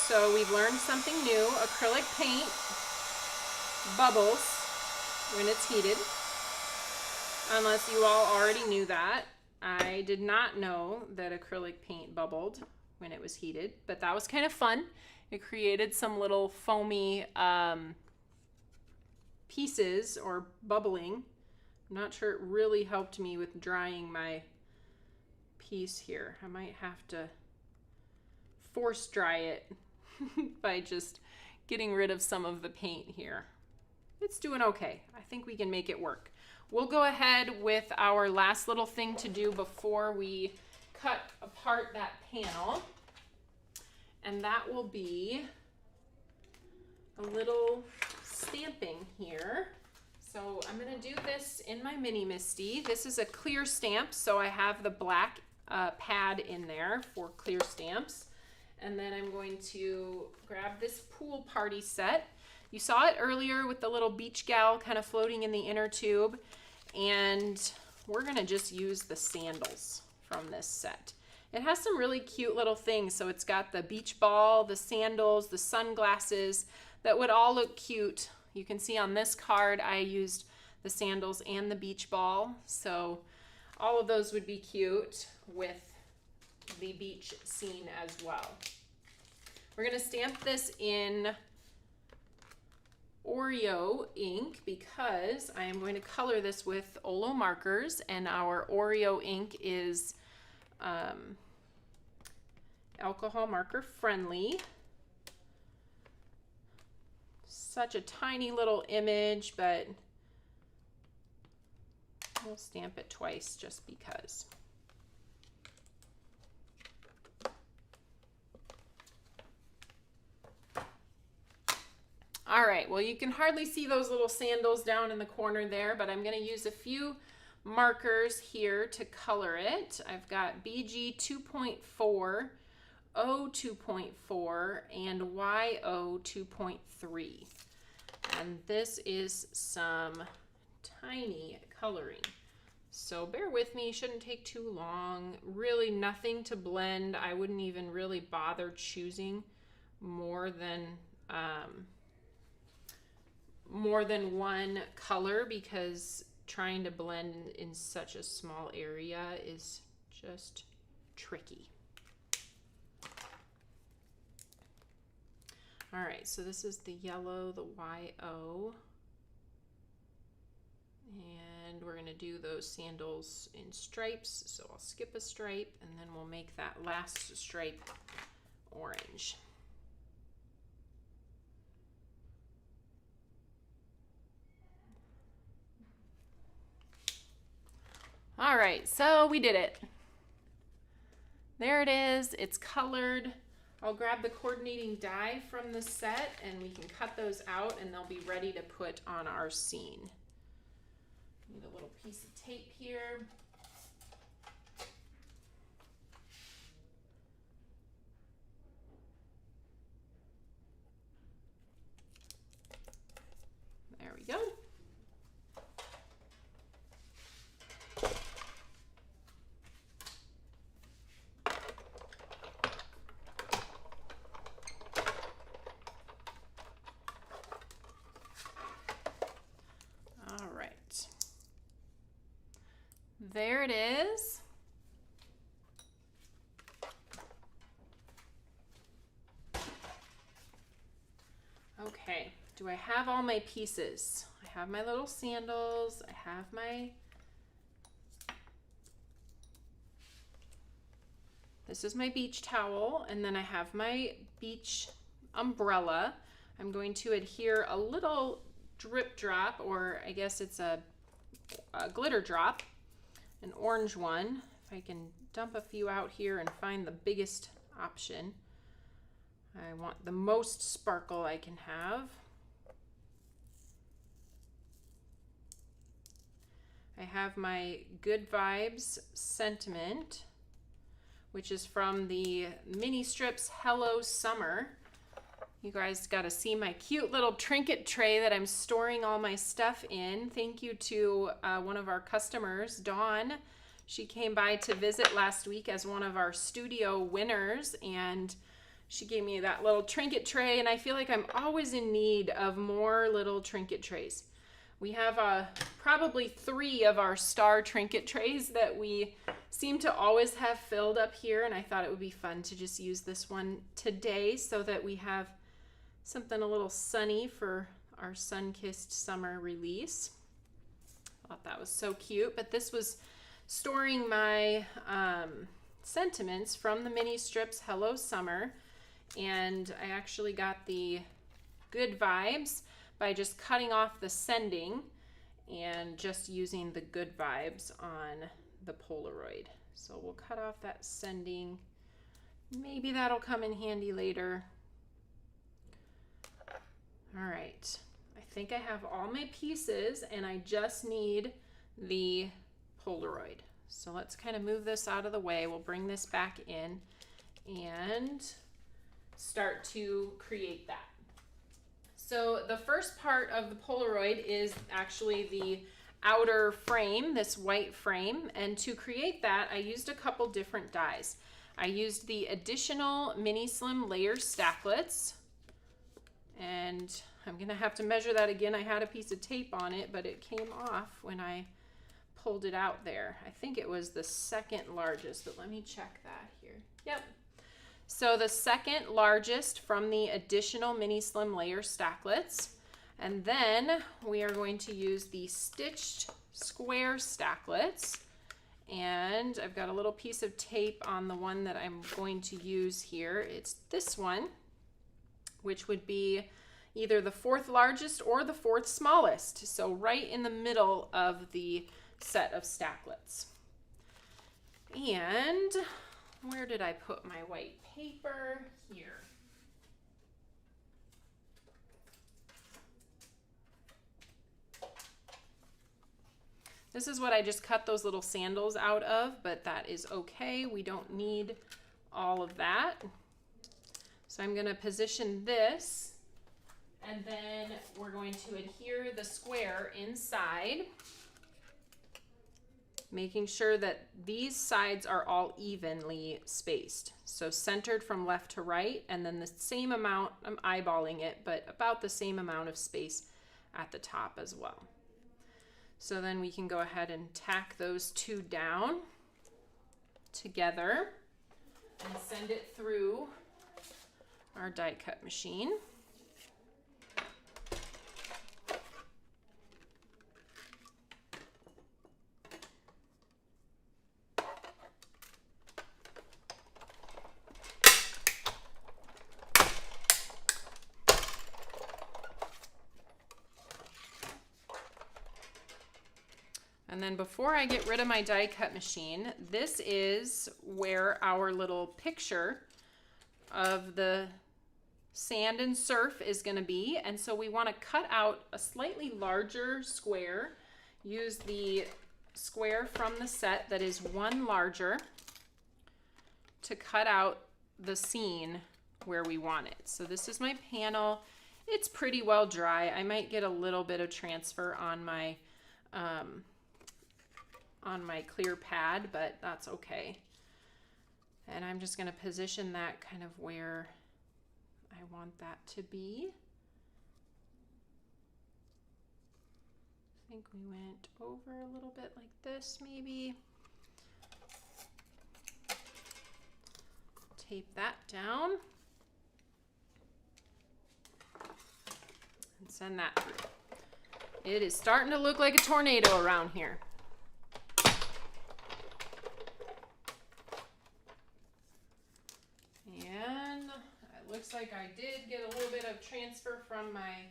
So we've learned something new. Acrylic paint bubbles when it's heated. Unless you all already knew that. I did not know that acrylic paint bubbled when it was heated, but that was kind of fun. It created some little foamy pieces or bubbling. I'm not sure it really helped me with drying my piece here. I might have to force dry it by just getting rid of some of the paint here. It's doing okay. I think we can make it work. We'll go ahead with our last little thing to do before we cut apart that panel, and that will be a little stamping here. So I'm going to do this in my Mini Misty. This is a clear stamp, so I have the black pad in there for clear stamps. And then I'm going to grab this pool party set. You saw it earlier with the little beach gal kind of floating in the inner tube. And we're going to just use the sandals from this set. It has some really cute little things. So it's got the beach ball, the sandals, the sunglasses that would all look cute. You can see on this card I used the sandals and the beach ball. So all of those would be cute with the beach scene as well. We're going to stamp this in Oreo ink because I am going to color this with oooh markers, and our Oreo ink is alcohol marker friendly. Such a tiny little image, but we'll stamp it twice just because. All right, well, you can hardly see those little sandals down in the corner there, but I'm going to use a few markers here to color it. I've got BG 2.4, O 2.4, and YO 2.3. And this is some tiny coloring. So bear with me, shouldn't take too long. Really nothing to blend. I wouldn't even really bother choosing more than one color, because trying to blend in such a small area is just tricky. All right, so this is the yellow, the YO. And we're going to do those sandals in stripes, so I'll skip a stripe and then we'll make that last stripe orange. All right, so we did it. There it is, it's colored. I'll grab the coordinating die from the set and we can cut those out and they'll be ready to put on our scene. Need a little piece of tape here. There we go. There it is. Okay, do I have all my pieces? I have my little sandals, I have my, this is my beach towel, and then I have my beach umbrella. I'm going to adhere a little drip drop, or I guess it's a glitter drop, an orange one. If I can dump a few out here and find the biggest option. I want the most sparkle I can have. I have my Good Vibes sentiment, which is from the mini strips Hello Summer. You guys got to see my cute little trinket tray that I'm storing all my stuff in. Thank you to one of our customers, Dawn. She came by to visit last week as one of our studio winners, and she gave me that little trinket tray, and I feel like I'm always in need of more little trinket trays. We have probably 3 of our star trinket trays that we seem to always have filled up here, and I thought it would be fun to just use this one today so that we have something a little sunny for our sun-kissed summer release. I thought that was so cute, but this was storing my sentiments from the mini strips Hello Summer, and I actually got the Good Vibes by just cutting off the sending and just using the Good Vibes on the Polaroid. So we'll cut off that sending. Maybe that'll come in handy later. All right, I think I have all my pieces and I just need the Polaroid. So let's kind of move this out of the way. We'll bring this back in and start to create that. So the first part of the Polaroid is actually the outer frame, this white frame. And to create that, I used a couple different dies. I used the additional mini slim layer stacklets. And I'm gonna have to measure that again. I had a piece of tape on it, but it came off when I pulled it out there. I think it was the second largest, but let me check that here. Yep. So the second largest from the additional mini slim layer stacklets. And then we are going to use the stitched square stacklets. And I've got a little piece of tape on the one that I'm going to use here. It's this one, which would be either the 4th largest or the 4th smallest. So right in the middle of the set of stacklets. And where did I put my white paper? Here. This is what I just cut those little sandals out of, but that is okay. We don't need all of that. So I'm going to position this, and then we're going to adhere the square inside, making sure that these sides are all evenly spaced. So centered from left to right, and then the same amount, I'm eyeballing it, but about the same amount of space at the top as well. So then we can go ahead and tack those two down together and send it through our die cut machine. And then before I get rid of my die cut machine, this is where our little picture of the sand and surf is going to be. And so we want to cut out a slightly larger square. Use the square from the set that is one larger to cut out the scene where we want it. So this is my panel. It's pretty well dry. I might get a little bit of transfer on my clear pad, but that's okay. And I'm just going to position that kind of where I want that to be. I think we went over a little bit like this, maybe. Tape that down and send that through. It is starting to look like a tornado around here. And it looks like I did get a little bit of transfer from my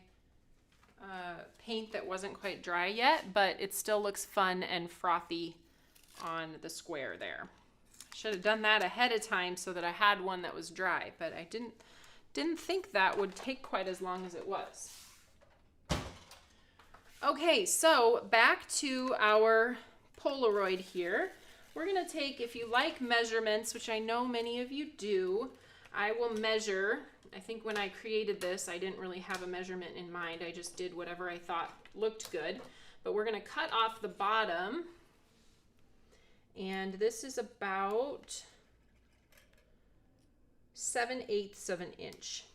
paint that wasn't quite dry yet, but it still looks fun and frothy on the square there. Should have done that ahead of time so that I had one that was dry, but I didn't think that would take quite as long as it was. Okay, so back to our Polaroid here. We're going to take, if you like measurements, which I know many of you do, I will measure. I think when I created this, I didn't really have a measurement in mind. I just did whatever I thought looked good. But we're going to cut off the bottom. And this is about 7/8 of an inch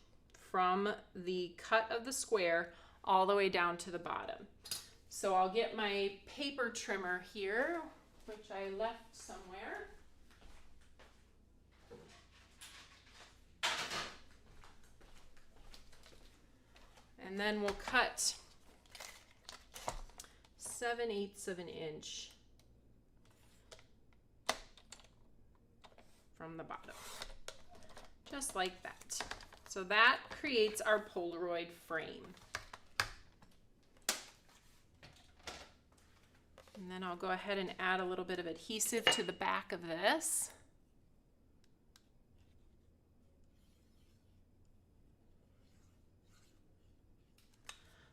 from the cut of the square all the way down to the bottom. So I'll get my paper trimmer here, which I left somewhere. And then we'll cut 7/8 of an inch from the bottom, just like that. So that creates our Polaroid frame. And then I'll go ahead and add a little bit of adhesive to the back of this.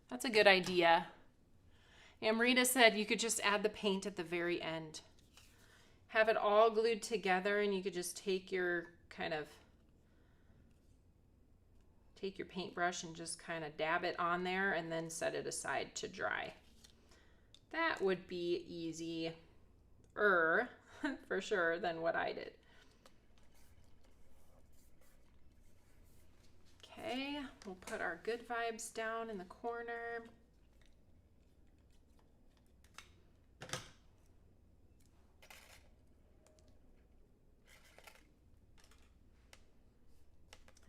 That's a good idea. Amrita said you could just add the paint at the very end. Have it all glued together and you could just take your paintbrush and just kind of dab it on there and then set it aside to dry. That would be easier for sure than what I did. Okay, we'll put our good vibes down in the corner.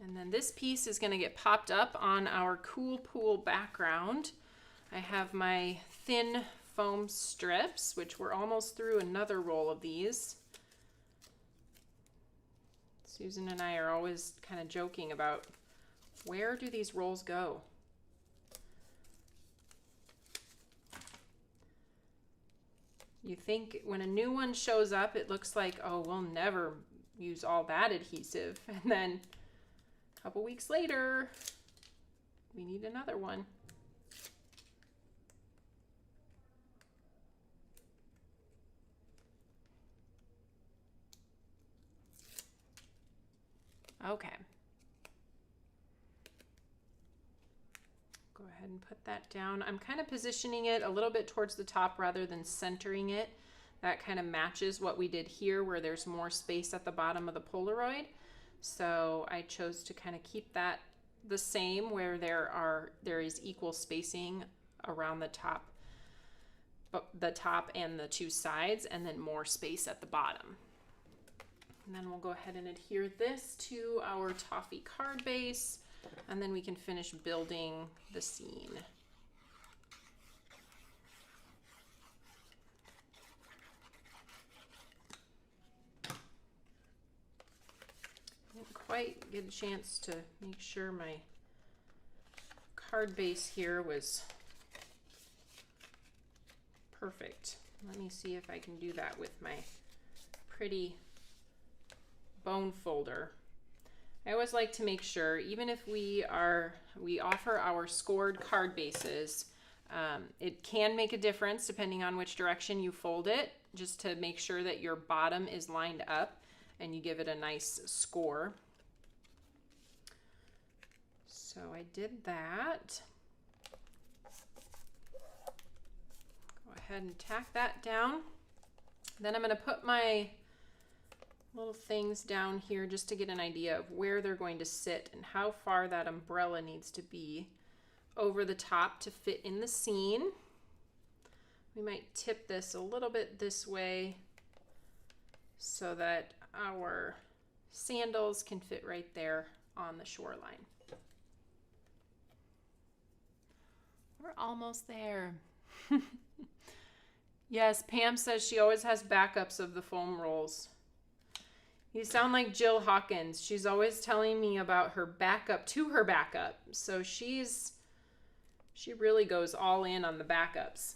And then this piece is going to get popped up on our cool pool background. I have my thin foam strips, which we're almost through another roll of these. Susan and I are always kind of joking about where do these rolls go? You think when a new one shows up, it looks like, oh, we'll never use all that adhesive. And then a couple weeks later, we need another one. Okay. Go ahead and put that down. I'm kind of positioning it a little bit towards the top rather than centering it. That kind of matches what we did here where there's more space at the bottom of the Polaroid. So I chose to kind of keep that the same where there is equal spacing around the top and the two sides, and then more space at the bottom. And then we'll go ahead and adhere this to our toffee card base, and then we can finish building the scene. Didn't quite get a chance to make sure my card base here was perfect. Let me see if I can do that with my pretty bone folder. I always like to make sure, even if we offer our scored card bases, it can make a difference depending on which direction you fold it, just to make sure that your bottom is lined up and you give it a nice score. So I did that. Go ahead and tack that down. Then I'm going to put my little things down here just to get an idea of where they're going to sit and how far that umbrella needs to be over the top to fit in the scene. We might tip this a little bit this way so that our sandals can fit right there on the shoreline. We're almost there. Yes, Pam says she always has backups of the foam rolls. You sound like Jill Hawkins. She's always telling me about her backup to her backup. So she really goes all in on the backups.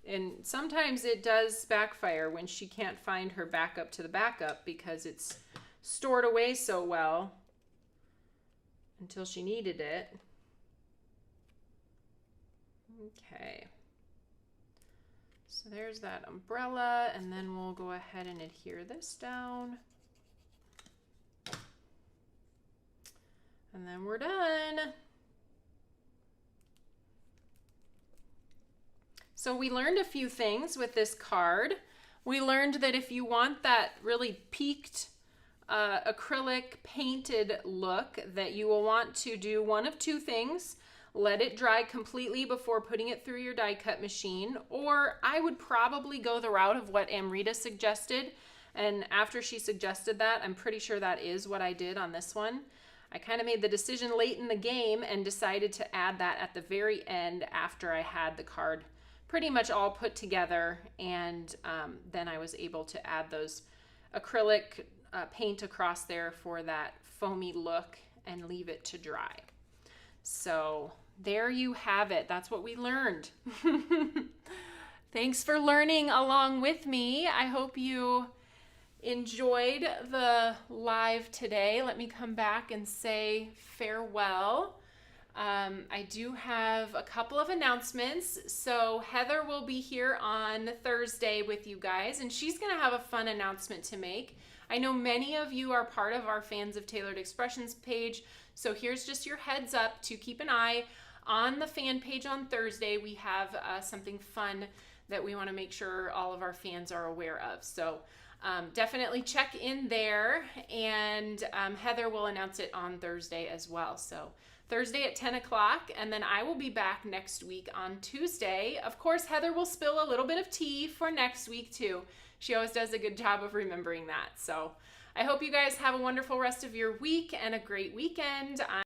And sometimes it does backfire when she can't find her backup to the backup because it's stored away so well until she needed it. Okay. So there's that umbrella, and then we'll go ahead and adhere this down. And then we're done. So we learned a few things with this card. We learned that if you want that really peaked acrylic painted look, that you will want to do one of two things. Let it dry completely before putting it through your die cut machine, or I would probably go the route of what Amrita suggested. And after she suggested that, I'm pretty sure that is what I did on this one. I kind of made the decision late in the game and decided to add that at the very end after I had the card pretty much all put together, and then I was able to add those acrylic paint across there for that foamy look and leave it to dry. So there you have it. That's what we learned. Thanks for learning along with me. I hope you enjoyed the live today. Let me come back and say farewell. I do have a couple of announcements. So Heather will be here on Thursday with you guys, and she's going to have a fun announcement to make. I know many of you are part of our Fans of Tailored Expressions page, so here's just your heads up to keep an eye on the fan page on Thursday. We have something fun that we want to make sure all of our fans are aware of. So definitely check in there, and Heather will announce it on Thursday as well. So Thursday at 10 o'clock, and then I will be back next week on Tuesday. Of course, Heather will spill a little bit of tea for next week too. She always does a good job of remembering that. So I hope you guys have a wonderful rest of your week and a great weekend.